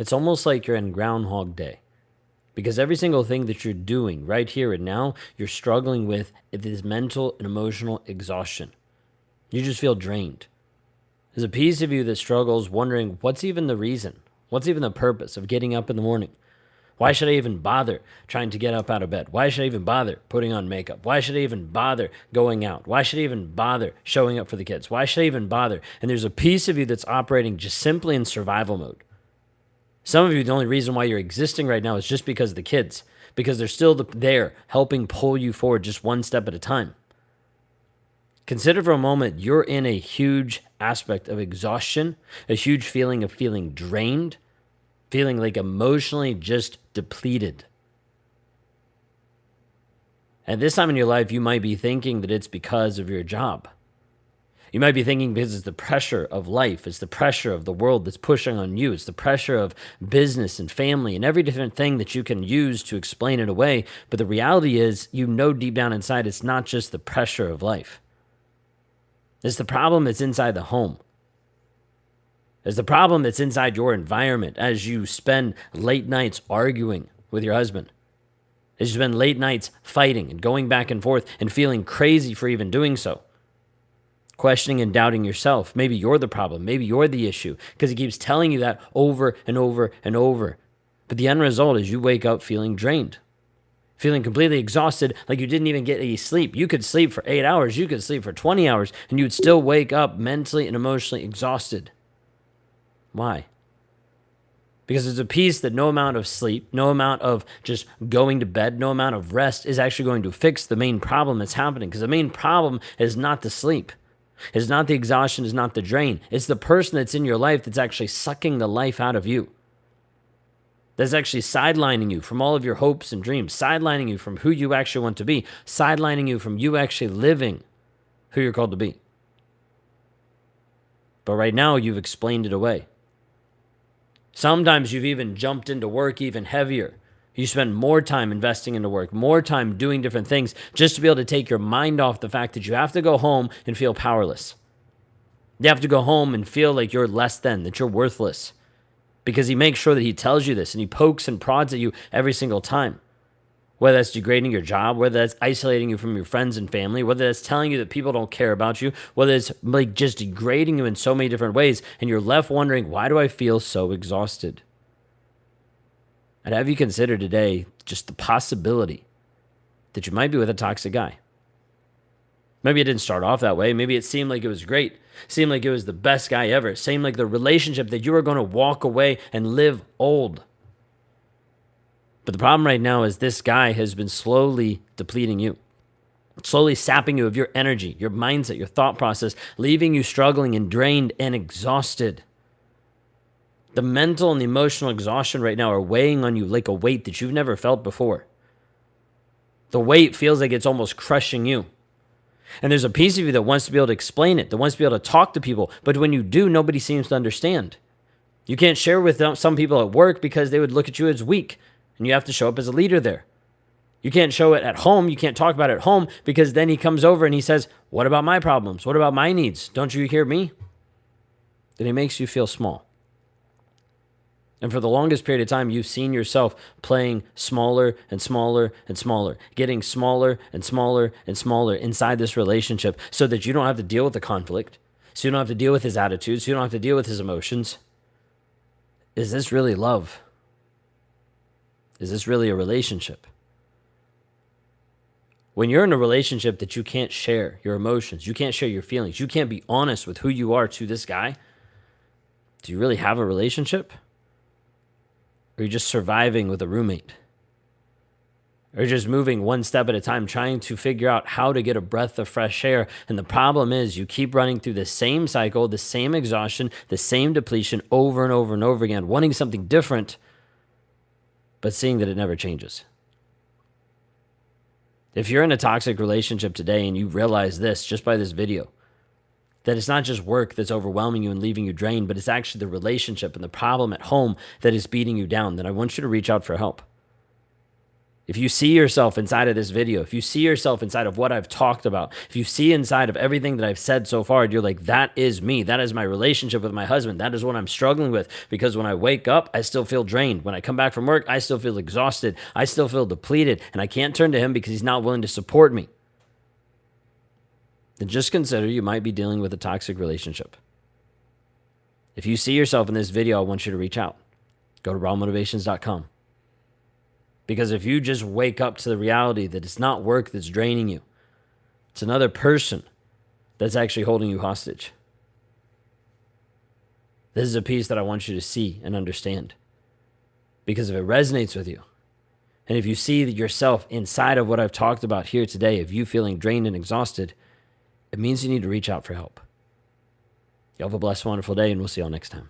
It's almost like you're in Groundhog Day because every single thing that you're doing right here and now, you're struggling with this mental and emotional exhaustion. You just feel drained. There's a piece of you that struggles wondering what's even the reason? What's even the purpose of getting up in the morning? Why should I even bother trying to get up out of bed? Why should I even bother putting on makeup? Why should I even bother going out? Why should I even bother showing up for the kids? Why should I even bother? And there's a piece of you that's operating just simply in survival mode. Some of you, the only reason why you're existing right now is just because of the kids, because they're still there helping pull you forward just one step at a time. Consider for a moment you're in a huge aspect of exhaustion, a huge feeling of feeling drained, feeling like emotionally just depleted. At this time in your life, you might be thinking that it's because of your job. You might be thinking because it's the pressure of life, it's the pressure of the world that's pushing on you, it's the pressure of business and family and every different thing that you can use to explain it away. But the reality is, you know deep down inside, it's not just the pressure of life. It's the problem that's inside the home. It's the problem that's inside your environment as you spend late nights arguing with your husband. As you spend late nights fighting and going back and forth and feeling crazy for even doing so. Questioning and doubting yourself. Maybe you're the problem. Maybe you're the issue because he keeps telling you that over and over and over. But the end result is you wake up feeling drained, feeling completely exhausted, like you didn't even get any sleep. You could sleep for 8 hours. You could sleep for 20 hours and you'd still wake up mentally and emotionally exhausted. Why? Because there's a piece that no amount of sleep, no amount of just going to bed, no amount of rest is actually going to fix the main problem that's happening. Because the main problem is not the sleep. It's not the exhaustion, it's not the drain. It's the person that's in your life that's actually sucking the life out of you. That's actually sidelining you from all of your hopes and dreams, sidelining you from who you actually want to be, sidelining you from you actually living who you're called to be. But right now, you've explained it away. Sometimes you've even jumped into work even heavier. You spend more time investing into work, more time doing different things just to be able to take your mind off the fact that you have to go home and feel powerless. You have to go home and feel like you're less than, that you're worthless. Because he makes sure that he tells you this and he pokes and prods at you every single time. Whether that's degrading your job, whether that's isolating you from your friends and family, whether that's telling you that people don't care about you, whether it's like just degrading you in so many different ways, and you're left wondering, why do I feel so exhausted? And have you considered today just the possibility that you might be with a toxic guy? Maybe it didn't start off that way. Maybe it seemed like it was great. Seemed like it was the best guy ever. It seemed like the relationship that you were going to walk away and live old. But the problem right now is this guy has been slowly depleting you. Slowly sapping you of your energy, your mindset, your thought process, leaving you struggling and drained and exhausted. The mental and the emotional exhaustion right now are weighing on you like a weight that you've never felt before. The weight feels like it's almost crushing you. And there's a piece of you that wants to be able to explain it, that wants to be able to talk to people. But when you do, nobody seems to understand. You can't share with some people at work because they would look at you as weak. And you have to show up as a leader there. You can't show it at home. You can't talk about it at home because then he comes over and he says, what about my problems? What about my needs? Don't you hear me? Then he makes you feel small. And for the longest period of time, you've seen yourself playing smaller and smaller and smaller, getting smaller and smaller and smaller inside this relationship so that you don't have to deal with the conflict, so you don't have to deal with his attitudes, so you don't have to deal with his emotions. Is this really love? Is this really a relationship? When you're in a relationship that you can't share your emotions, you can't share your feelings, you can't be honest with who you are to this guy, do you really have a relationship? Or are you just surviving with a roommate? Or just moving one step at a time, trying to figure out how to get a breath of fresh air. And the problem is you keep running through the same cycle, the same exhaustion, the same depletion over and over and over again, wanting something different, but seeing that it never changes. If you're in a toxic relationship today and you realize this just by this video, that it's not just work that's overwhelming you and leaving you drained, but it's actually the relationship and the problem at home that is beating you down, then I want you to reach out for help. If you see yourself inside of this video, if you see yourself inside of what I've talked about, if you see inside of everything that I've said so far, you're like, that is me. That is my relationship with my husband. That is what I'm struggling with, because when I wake up, I still feel drained. When I come back from work, I still feel exhausted. I still feel depleted, and I can't turn to him because he's not willing to support me. Then just consider you might be dealing with a toxic relationship. If you see yourself in this video, I want you to reach out. Go to rawmotivations.com. Because if you just wake up to the reality that it's not work that's draining you, it's another person that's actually holding you hostage. This is a piece that I want you to see and understand. Because if it resonates with you, and if you see yourself inside of what I've talked about here today, of you feeling drained and exhausted, it means you need to reach out for help. You have a blessed, wonderful day, and we'll see y'all next time.